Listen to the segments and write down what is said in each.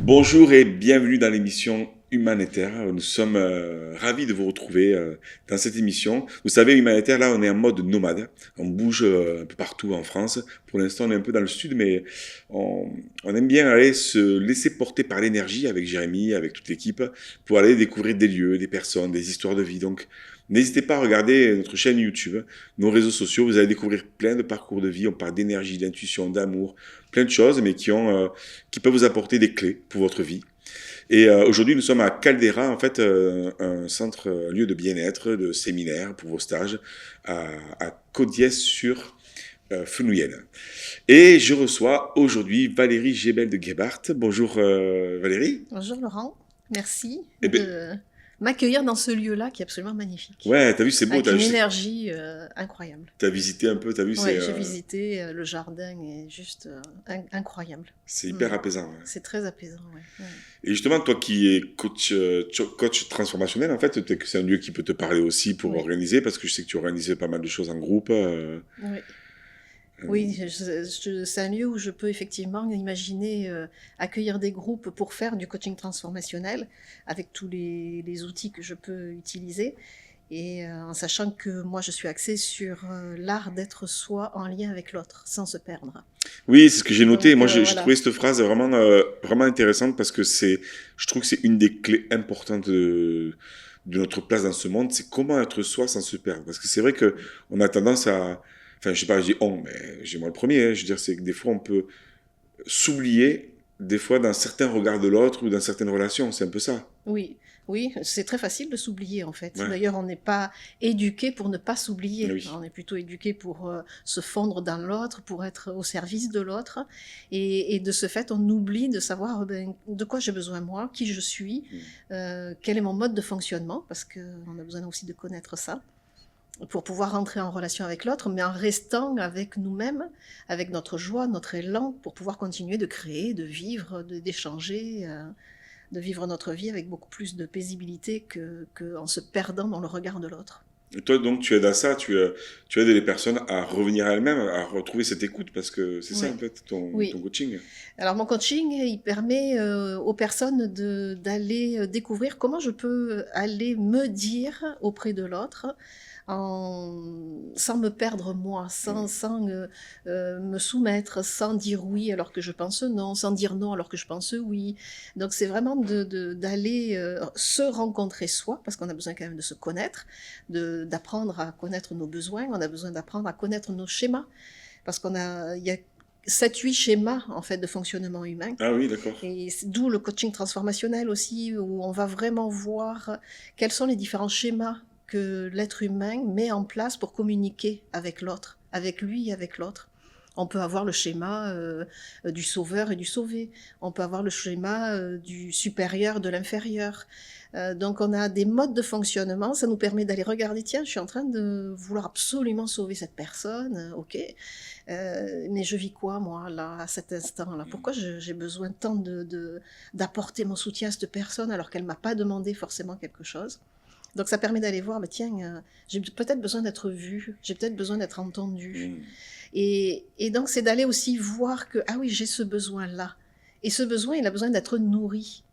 Bonjour et bienvenue dans l'émission Humanitaire. Nous sommes ravis de vous retrouver dans cette émission. Vous savez, Humanitaire, là, on est en mode nomade. On bouge un peu partout en France. Pour l'instant, on est un peu dans le sud, mais on aime bien aller se laisser porter par l'énergie avec Jérémy, avec toute l'équipe, pour aller découvrir des lieux, des personnes, des histoires de vie. Donc, n'hésitez pas à regarder notre chaîne YouTube, nos réseaux sociaux. Vous allez découvrir plein de parcours de vie. On parle d'énergie, d'intuition, d'amour, plein de choses, mais qui peuvent vous apporter des clés pour votre vie. Et aujourd'hui, nous sommes à Caldera, en fait, un centre, un lieu de bien-être, de séminaire pour vos stages, à Caudiès sur Fenouillel. Et je reçois aujourd'hui Valérie Gebel de Gebhardt. Bonjour Valérie. Bonjour Laurent, merci Eh ben, de m'accueillir dans ce lieu-là qui est absolument magnifique, ouais, t'as vu, c'est beau, avec une énergie incroyable. t'as visité un peu, t'as vu, Oui, j'ai visité, le jardin est juste incroyable. c'est hyper apaisant. Ouais. C'est très apaisant, ouais. Et justement, toi qui es coach transformationnel, en fait, peut-être que c'est un lieu qui peut te parler aussi pour Oui. organiser, parce que je sais que tu organisais pas mal de choses en groupe. Oui. Oui, c'est un lieu où je peux effectivement imaginer accueillir des groupes pour faire du coaching transformationnel avec tous les outils que je peux utiliser et en sachant que moi je suis axée sur l'art d'être soi en lien avec l'autre sans se perdre. Oui, c'est ce que j'ai noté. Donc Moi, j'ai voilà. trouvé cette phrase vraiment intéressante parce que je trouve que c'est une des clés importantes de notre place dans ce monde. C'est comment être soi sans se perdre. Parce que c'est vrai que on a tendance enfin, je sais pas, je dis on, mais j'ai moi le premier. Je veux dire, c'est que des fois, on peut s'oublier, des fois, dans certains regards de l'autre ou dans certaines relations. C'est un peu ça. Oui, oui, c'est très facile de s'oublier en fait. Ouais. D'ailleurs, on n'est pas éduqué pour ne pas s'oublier. Oui. On est plutôt éduqué pour se fondre dans l'autre, pour être au service de l'autre. Et de ce fait, on oublie de savoir de quoi j'ai besoin moi, qui je suis, quel est mon mode de fonctionnement, parce qu'on a besoin aussi de connaître ça pour pouvoir rentrer en relation avec l'autre, mais en restant avec nous-mêmes, avec notre joie, notre élan, pour pouvoir continuer de créer, de vivre, d'échanger, de vivre notre vie avec beaucoup plus de paisibilité qu'en se perdant dans le regard de l'autre. Et toi, donc, tu aides à ça, tu aides les personnes à revenir à elles-mêmes, à retrouver cette écoute, parce que c'est ça, Oui. en fait, Oui. ton coaching. Alors mon coaching, il permet aux personnes d'aller découvrir comment je peux aller me dire auprès de l'autre sans me perdre moi, sans me soumettre, sans dire oui alors que je pense non, sans dire non alors que je pense oui. Donc c'est vraiment d'aller se rencontrer soi, parce qu'on a besoin quand même de se connaître, d'apprendre à connaître nos besoins, on a besoin d'apprendre à connaître nos schémas, parce il y a 7-8 schémas en fait de fonctionnement humain. Ah oui, d'accord. Et d'où le coaching transformationnel aussi, où on va vraiment voir quels sont les différents schémas que l'être humain met en place pour communiquer avec l'autre, avec lui et avec l'autre. On peut avoir le schéma du sauveur et du sauvé. On peut avoir le schéma du supérieur, de l'inférieur. Donc on a des modes de fonctionnement. Ça nous permet d'aller regarder, tiens, je suis en train de vouloir absolument sauver cette personne, ok. Mais je vis quoi, moi, là, à cet instant-là? Pourquoi j'ai besoin tant d'apporter mon soutien à cette personne alors qu'elle ne m'a pas demandé forcément quelque chose? Donc ça permet d'aller voir, mais tiens, j'ai peut-être besoin d'être vue, j'ai peut-être besoin d'être entendue. Et donc c'est d'aller aussi voir que, ah oui, j'ai ce besoin-là. Et ce besoin, il a besoin d'être nourri.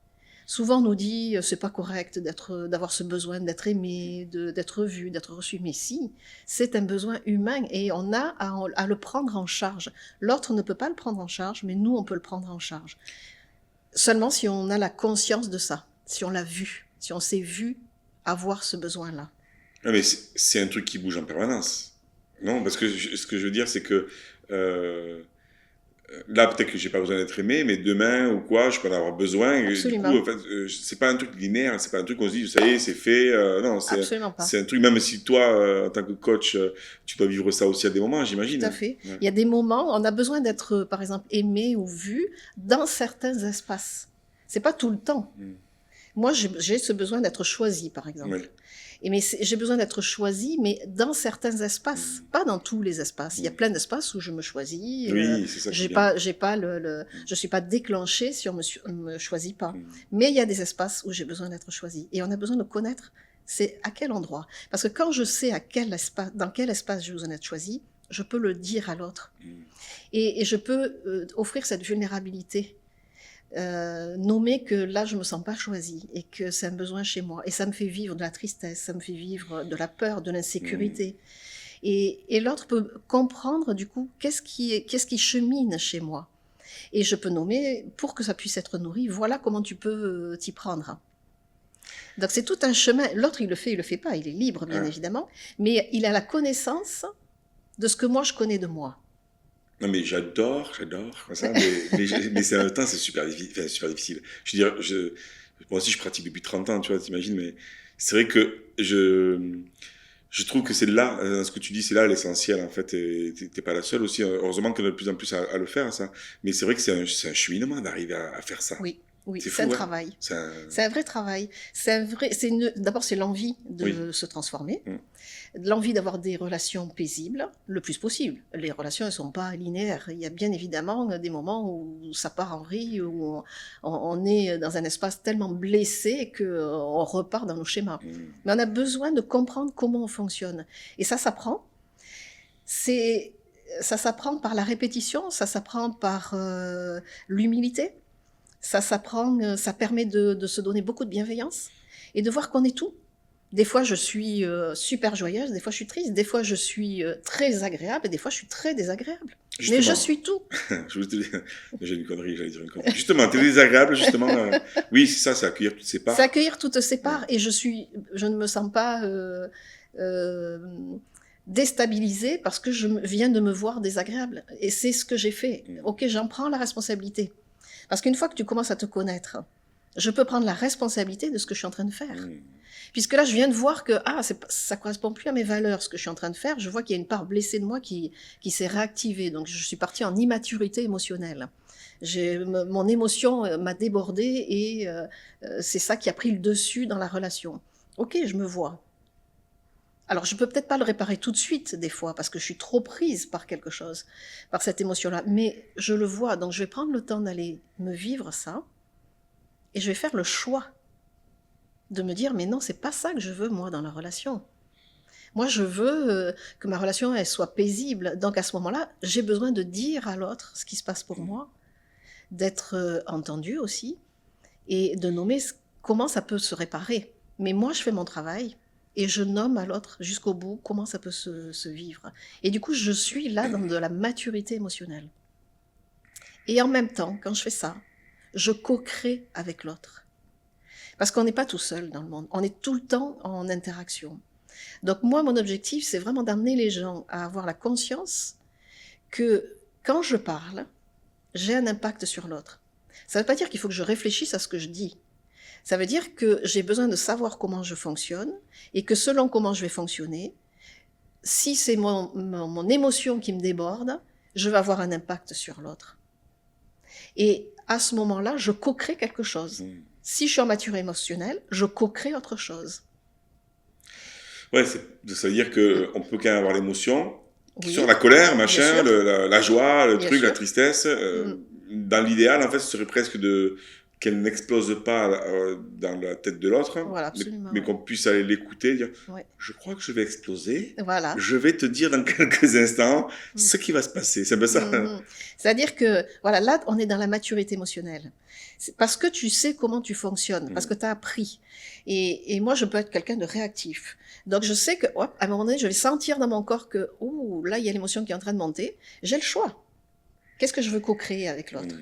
Souvent on nous dit, c'est pas correct d'avoir ce besoin d'être aimé, d'être vu, d'être reçu. Mais si, c'est un besoin humain et on a à le prendre en charge. L'autre ne peut pas le prendre en charge, mais nous, on peut le prendre en charge. Seulement si on a la conscience de ça, si on l'a vu, si on s'est vu avoir ce besoin-là. Ah, mais c'est un truc qui bouge en permanence. Non, parce que ce que je veux dire, c'est que là, peut-être que j'ai pas besoin d'être aimé, mais demain ou quoi, je peux en avoir besoin. Et du coup, Absolument. en fait, c'est pas un truc linéaire, c'est pas un truc où on se dit, ça y est, c'est fait. Non, Absolument pas. c'est un truc, même si toi, en tant que coach, tu dois vivre ça aussi à des moments, j'imagine. Tout à fait. Ouais. Il y a des moments, on a besoin d'être, par exemple, aimé ou vu dans certains espaces. C'est pas tout le temps. Moi, j'ai ce besoin d'être choisi, par exemple. Oui. Mais j'ai besoin d'être choisi, mais dans certains espaces, pas dans tous les espaces. Il y a plein d'espaces où je me choisis. Oui, c'est ça qui est bien. Je suis pas déclenchée si on me choisit pas. Mais il y a des espaces où j'ai besoin d'être choisi. Et on a besoin de connaître, c'est à quel endroit. Parce que quand je sais dans quel espace j'ai besoin d'être choisi, je peux le dire à l'autre. Et je peux offrir cette vulnérabilité. nommer que là, je me sens pas choisie et que c'est un besoin chez moi. Et ça me fait vivre de la tristesse, ça me fait vivre de la peur, de l'insécurité. Et l'autre peut comprendre, du coup, qu'est-ce qui chemine chez moi. Et je peux nommer, pour que ça puisse être nourri, voilà comment tu peux t'y prendre. Donc c'est tout un chemin. L'autre, il le fait pas. Il est libre, bien évidemment. Mais il a la connaissance de ce que moi, je connais de moi. Non, mais j'adore comme ça, mais c'est en même temps, c'est super, enfin, super difficile. Je veux dire, moi aussi, je pratique depuis 30 ans, tu vois, t'imagines, mais c'est vrai que je trouve que c'est là, ce que tu dis, c'est là l'essentiel, en fait, et t'es pas la seule aussi. Heureusement qu'on a de plus en plus à le faire, ça. Mais c'est vrai que c'est un cheminement d'arriver à faire ça. Oui, oui, C'est c'est un fou, hein. travail. C'est un... C'est un vrai travail. D'abord, c'est l'envie de se transformer, Mm. l'envie d'avoir des relations paisibles, le plus possible. Les relations, elles sont pas linéaires. Il y a bien évidemment des moments où ça part en vrille, où on est dans un espace tellement blessé qu'on repart dans nos schémas. Mais on a besoin de comprendre comment on fonctionne. Et ça s'apprend. Ça s'apprend par la répétition, ça s'apprend par l'humilité. Ça s'apprend, ça permet de se donner beaucoup de bienveillance et de voir qu'on est tout. Des fois, je suis super joyeuse, des fois, je suis triste, des fois, je suis très agréable et des fois, je suis très désagréable. Justement, mais je suis tout. je voulais te dire, j'ai une connerie, j'allais dire une connerie. Justement, t'es désagréable, justement. Oui, c'est ça, c'est accueillir toutes ces parts. C'est accueillir toutes ces parts et je ne me sens pas déstabilisée parce que je viens de me voir désagréable. Et c'est ce que j'ai fait. Ok, j'en prends la responsabilité. Parce qu'une fois que tu commences à te connaître, je peux prendre la responsabilité de ce que je suis en train de faire. Puisque là, je viens de voir que ça correspond plus à mes valeurs, ce que je suis en train de faire. Je vois qu'il y a une part blessée de moi qui s'est réactivée. Donc, je suis partie en immaturité émotionnelle. Mon émotion m'a débordée et c'est ça qui a pris le dessus dans la relation. Ok, je me vois. Alors, je peux peut-être pas le réparer tout de suite, des fois, parce que je suis trop prise par quelque chose, par cette émotion-là. Mais je le vois, donc je vais prendre le temps d'aller me vivre ça, et je vais faire le choix de me dire, mais non, c'est pas ça que je veux, moi, dans la relation. Moi, je veux que ma relation, elle soit paisible. Donc, à ce moment-là, j'ai besoin de dire à l'autre ce qui se passe pour moi, d'être entendu aussi, et de nommer comment ça peut se réparer. Mais moi, je fais mon travail, et je nomme à l'autre jusqu'au bout comment ça peut se vivre. Et du coup, je suis là dans de la maturité émotionnelle. Et en même temps, quand je fais ça, je co-crée avec l'autre. Parce qu'on n'est pas tout seul dans le monde, on est tout le temps en interaction. Donc moi, mon objectif, c'est vraiment d'amener les gens à avoir la conscience que quand je parle, j'ai un impact sur l'autre. Ça ne veut pas dire qu'il faut que je réfléchisse à ce que je dis. Ça veut dire que j'ai besoin de savoir comment je fonctionne et que selon comment je vais fonctionner, si c'est mon émotion qui me déborde, je vais avoir un impact sur l'autre. Et à ce moment-là, je co-crée quelque chose. Si je suis en maturité émotionnelle, je co-crée autre chose. Ouais, ça veut dire qu'on peut quand même avoir l'émotion, Oui, sur la colère, machin, la joie, le Bien truc, sûr. la tristesse. Dans l'idéal, en fait, ce serait presque qu'elle n'explose pas dans la tête de l'autre, Voilà, absolument, mais ouais. qu'on puisse aller l'écouter, dire Ouais. je crois que je vais exploser, Voilà. je vais te dire dans quelques instants ce qui va se passer. C'est un peu ça. C'est-à-dire que, voilà, là, on est dans la maturité émotionnelle. C'est parce que tu sais comment tu fonctionnes, parce que tu as appris. Et moi, je peux être quelqu'un de réactif. Donc, je sais que, hop, à un moment donné, je vais sentir dans mon corps que, oh, là, il y a l'émotion qui est en train de monter. J'ai le choix. Qu'est-ce que je veux co-créer avec l'autre?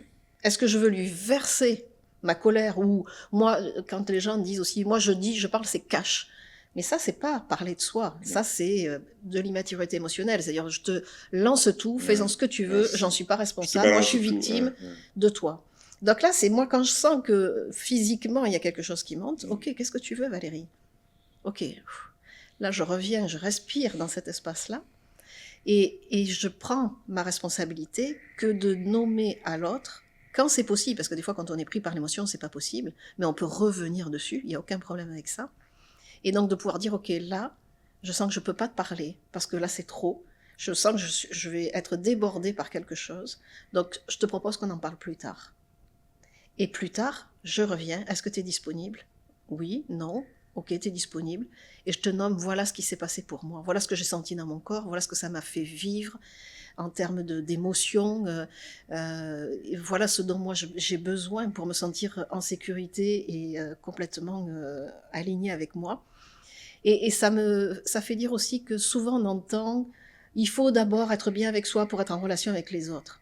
Est-ce que je veux lui verser ma colère? Ou moi, quand les gens disent aussi, moi, je parle, c'est cash. Mais ça, c'est pas parler de soi. Ça, c'est de l'immaturité émotionnelle. C'est-à-dire, je te lance tout, fais-en ce que tu veux, j'en suis pas responsable, moi, je suis victime de toi. Donc là, c'est moi, quand je sens que physiquement, il y a quelque chose qui monte, ok, qu'est-ce que tu veux, Valérie? Ok, là, je reviens, je respire dans cet espace-là, et je prends ma responsabilité que de nommer à l'autre, quand c'est possible, parce que des fois, quand on est pris par l'émotion, c'est pas possible, mais on peut revenir dessus, il y a aucun problème avec ça. Et donc de pouvoir dire, ok, là, je sens que je peux pas te parler, parce que là, c'est trop. Je sens que je vais être débordée par quelque chose. Donc, je te propose qu'on en parle plus tard. Et plus tard, je reviens. Est-ce que tu es disponible? Oui, non. ok, tu es disponible, et je te nomme, voilà ce qui s'est passé pour moi, voilà ce que j'ai senti dans mon corps, voilà ce que ça m'a fait vivre en termes d'émotions, et voilà ce dont moi j'ai besoin pour me sentir en sécurité et complètement alignée avec moi. Et ça fait dire aussi que souvent on entend, il faut d'abord être bien avec soi pour être en relation avec les autres.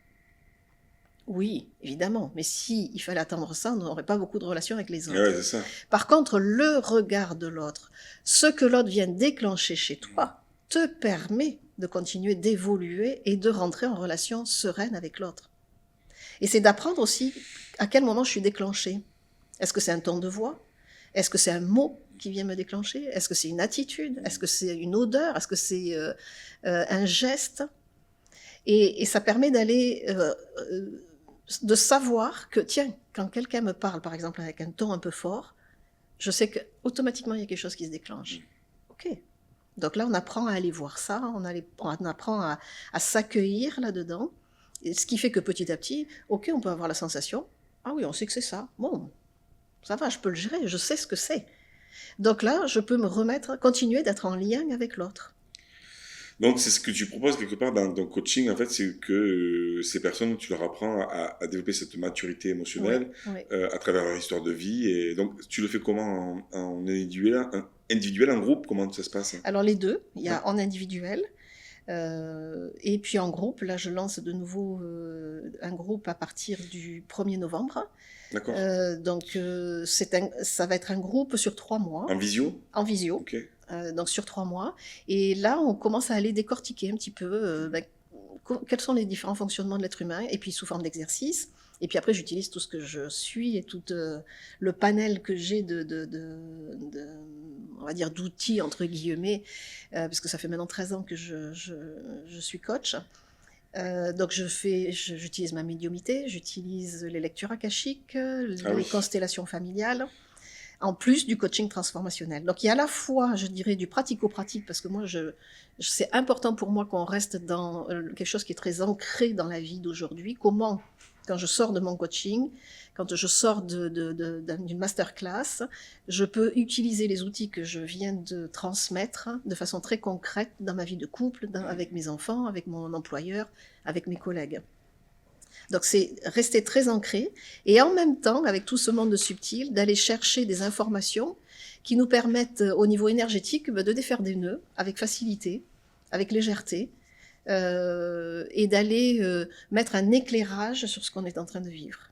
Oui, évidemment, mais si il fallait attendre ça, on n'aurait pas beaucoup de relations avec les Et ouais, autres. c'est ça. Par contre, le regard de l'autre, ce que l'autre vient déclencher chez toi, te permet de continuer d'évoluer et de rentrer en relation sereine avec l'autre. Et c'est d'apprendre aussi à quel moment je suis déclenchée. Est-ce que c'est un ton de voix? Est-ce que c'est un mot qui vient me déclencher? Est-ce que c'est une attitude? Est-ce que c'est une odeur? Est-ce que c'est un geste? Et ça permet d'aller de savoir que, tiens, quand quelqu'un me parle, par exemple, avec un ton un peu fort, je sais qu'automatiquement, il y a quelque chose qui se déclenche. OK. Donc là, on apprend à aller voir ça, on apprend à s'accueillir là-dedans, et ce qui fait que petit à petit, OK, on peut avoir la sensation, ah oui, on sait que c'est ça, bon, ça va, je peux le gérer, je sais ce que c'est. Donc là, je peux me remettre, continuer d'être en lien avec l'autre. Donc, c'est ce que tu proposes quelque part dans ton coaching, en fait, c'est que ces personnes, tu leur apprends à développer cette maturité émotionnelle Oui. à travers leur histoire de vie. Et donc, tu le fais comment en individuel, en groupe? Comment ça se passe? Alors les deux, il y Ouais. a en individuel, et puis en groupe. Là, je lance de nouveau un groupe à partir du 1er novembre. D'accord. Donc ça va être un groupe sur 3 mois, En visio? en visio, Ok. donc sur 3 mois. Et là, on commence à aller décortiquer un petit peu quels sont les différents fonctionnements de l'être humain, et puis sous forme d'exercice. Et puis après, j'utilise tout ce que je suis et tout le panel que j'ai on va dire, d'outils, entre guillemets, parce que ça fait maintenant 13 ans que je suis coach. Donc j'utilise ma médiumnité, j'utilise les lectures akashiques, les constellations familiales, en plus du coaching transformationnel. Donc il y a à la fois, je dirais, du pratico-pratique, parce que moi, c'est important pour moi qu'on reste dans quelque chose qui est très ancré dans la vie d'aujourd'hui. Comment, quand je sors de mon coaching, quand je sors d'une masterclass, je peux utiliser les outils que je viens de transmettre de façon très concrète dans ma vie de couple, avec mes enfants, avec mon employeur, avec mes collègues. Donc c'est rester très ancré et en même temps, avec tout ce monde subtil, d'aller chercher des informations qui nous permettent au niveau énergétique de défaire des nœuds avec facilité, avec légèreté, et d'aller mettre un éclairage sur ce qu'on est en train de vivre.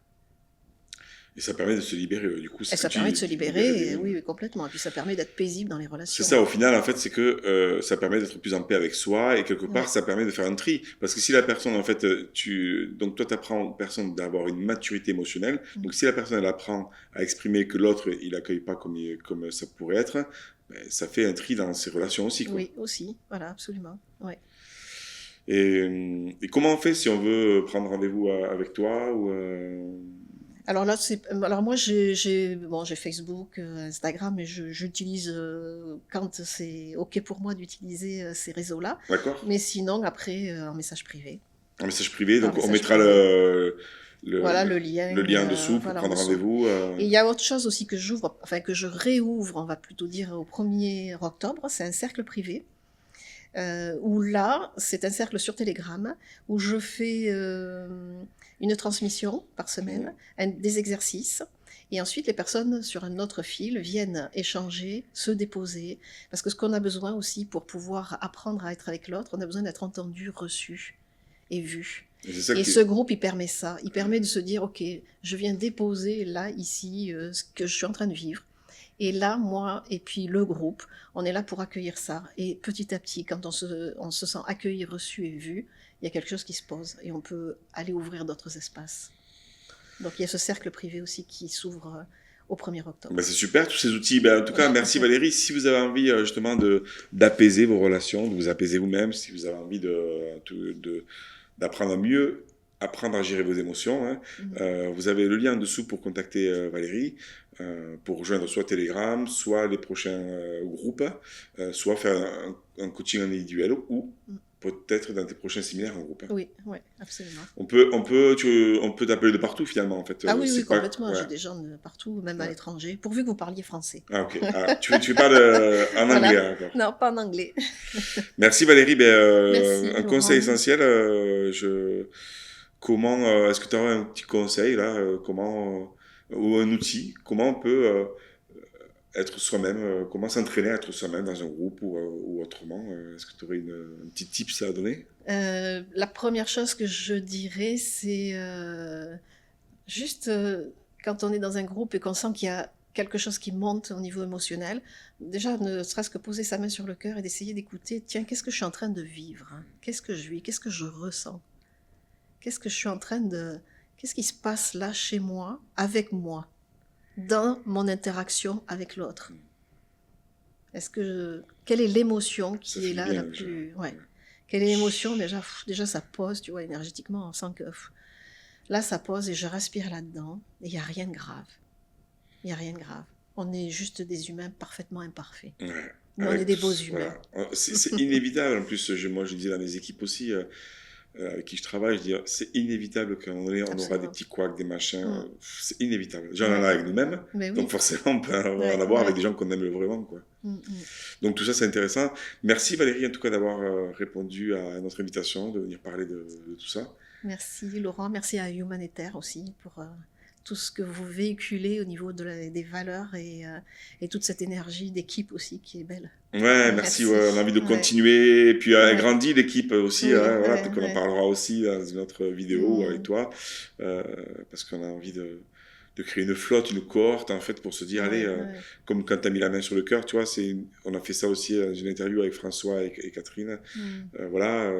Et ça permet de se libérer, du coup. Et ça permet de se libérer, oui, complètement. Et puis ça permet d'être paisible dans les relations. C'est ça, au final, en fait, c'est que ça permet d'être plus en paix avec soi et quelque part, ça permet de faire un tri. Parce que si la personne, en fait, donc toi, tu apprends aux personnes d'avoir une maturité émotionnelle. Donc si la personne, elle apprend à exprimer que l'autre, il n'accueille pas comme ça pourrait être, ben, ça fait un tri dans ses relations aussi, quoi. Oui, aussi, voilà, absolument. Ouais. Et comment on fait si on veut prendre rendez-vous avec toi ou Alors là, alors moi j'ai Facebook, Instagram, mais j'utilise quand c'est OK pour moi d'utiliser ces réseaux-là. D'accord. Mais sinon, après, en message privé. En message privé, donc on mettra voilà, le lien dessous pour prendre rendez-vous. Et il y a autre chose aussi que que je réouvre, on va plutôt dire au 1er octobre, c'est un cercle privé. Où là, c'est un cercle sur Telegram, où je fais une transmission par semaine, des exercices, et ensuite les personnes sur un autre fil viennent échanger, se déposer, parce que ce qu'on a besoin aussi pour pouvoir apprendre à être avec l'autre, on a besoin d'être entendu, reçu et vu. Et ce groupe, il permet ça, il permet de se dire, ok, je viens déposer là, ici, ce que je suis en train de vivre. Et là, moi, et puis le groupe, on est là pour accueillir ça. Et petit à petit, quand on se sent accueilli, reçu et vu, il y a quelque chose qui se pose et on peut aller ouvrir d'autres espaces. Donc il y a ce cercle privé aussi qui s'ouvre au 1er octobre. Ben, c'est super, tous ces outils. Ben, en tout cas, merci Valérie. Si vous avez envie justement d'apaiser vos relations, de vous apaiser vous-même, si vous avez envie d'apprendre à mieux apprendre à gérer vos émotions, hein. Vous avez le lien en dessous pour contacter Valérie, pour rejoindre soit Telegram, soit les prochains groupes, soit faire un coaching individuel ou peut-être dans tes prochains séminaires en groupe. Hein. Oui, oui, absolument. On peut t'appeler de partout finalement en fait. Ah oui, C'est oui, pas... complètement. ouais. J'ai des gens de partout, même à Ouais. l'étranger, pourvu que vous parliez français. Ah ok. Ah, tu parles en Voilà. anglais hein, d'accord. Non, pas en anglais. Merci Valérie. Merci, Un Laurent. conseil essentiel. Comment est-ce que tu aurais un petit conseil là ou un outil? Comment on peut être soi-même? Comment s'entraîner à être soi-même dans un groupe ou autrement? Est-ce que tu aurais un petit tips à donner? La première chose que je dirais, c'est juste quand on est dans un groupe et qu'on sent qu'il y a quelque chose qui monte au niveau émotionnel, déjà ne serait-ce que poser sa main sur le cœur et d'essayer d'écouter, tiens, qu'est-ce que je suis en train de vivre, hein? Qu'est-ce que je vis? Qu'est-ce que je ressens? Qu'est-ce que je suis en train de... Qu'est-ce qui se passe là chez moi, avec moi, dans mon interaction avec l'autre? Quelle est l'émotion qui est là la plus... Ouais. Quelle est l'émotion? Déjà, ça pose, tu vois, énergétiquement, on sent que là, ça pose et je respire là-dedans. Et il n'y a rien de grave. Il n'y a rien de grave. On est juste des humains parfaitement imparfaits. Ouais. Mais on est des beaux humains. Voilà. C'est inévitable. En plus, moi, je dis dans mes équipes aussi, avec qui je travaille, je dis, c'est inévitable qu'à un moment donné, on aura des petits couacs, des machins. C'est inévitable. J'en en ai avec nous-mêmes. Oui. Donc forcément, on peut en avoir avec des gens qu'on aime vraiment, quoi. Donc tout ça, c'est intéressant. Merci Valérie, en tout cas, d'avoir répondu à notre invitation, de venir parler de tout ça. Merci Laurent, merci à Humanitaire aussi pour tout ce que vous véhiculez au niveau des valeurs et toute cette énergie d'équipe aussi qui est belle. Ouais, merci. Ouais, on a envie de continuer. Et puis, elle a grandi l'équipe aussi. Oui, hein, voilà, peut-être qu'on en parlera aussi dans une autre vidéo avec toi. Parce qu'on a envie de créer une flotte, une cohorte, en fait, pour se dire, allez, comme quand tu as mis la main sur le cœur, tu vois, on a fait ça aussi dans une interview avec François et Catherine. Voilà,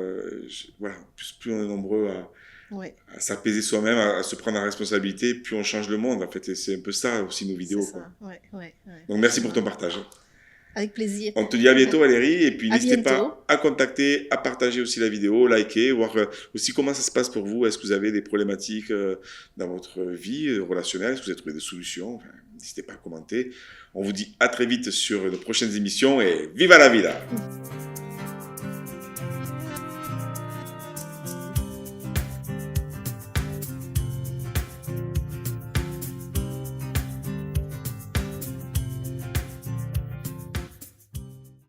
plus on est nombreux à s'apaiser soi-même, à se prendre la responsabilité, plus on change le monde, en fait. Et c'est un peu ça aussi nos vidéos. Quoi. Donc, merci pour ton partage. Avec plaisir. On te dit à bientôt Valérie, et puis n'hésitez pas à contacter, à partager aussi la vidéo, liker, voir aussi comment ça se passe pour vous. Est-ce que vous avez des problématiques dans votre vie relationnelle? Est-ce que vous avez trouvé des solutions? N'hésitez pas à commenter. On vous dit à très vite sur de prochaines émissions et viva la vida!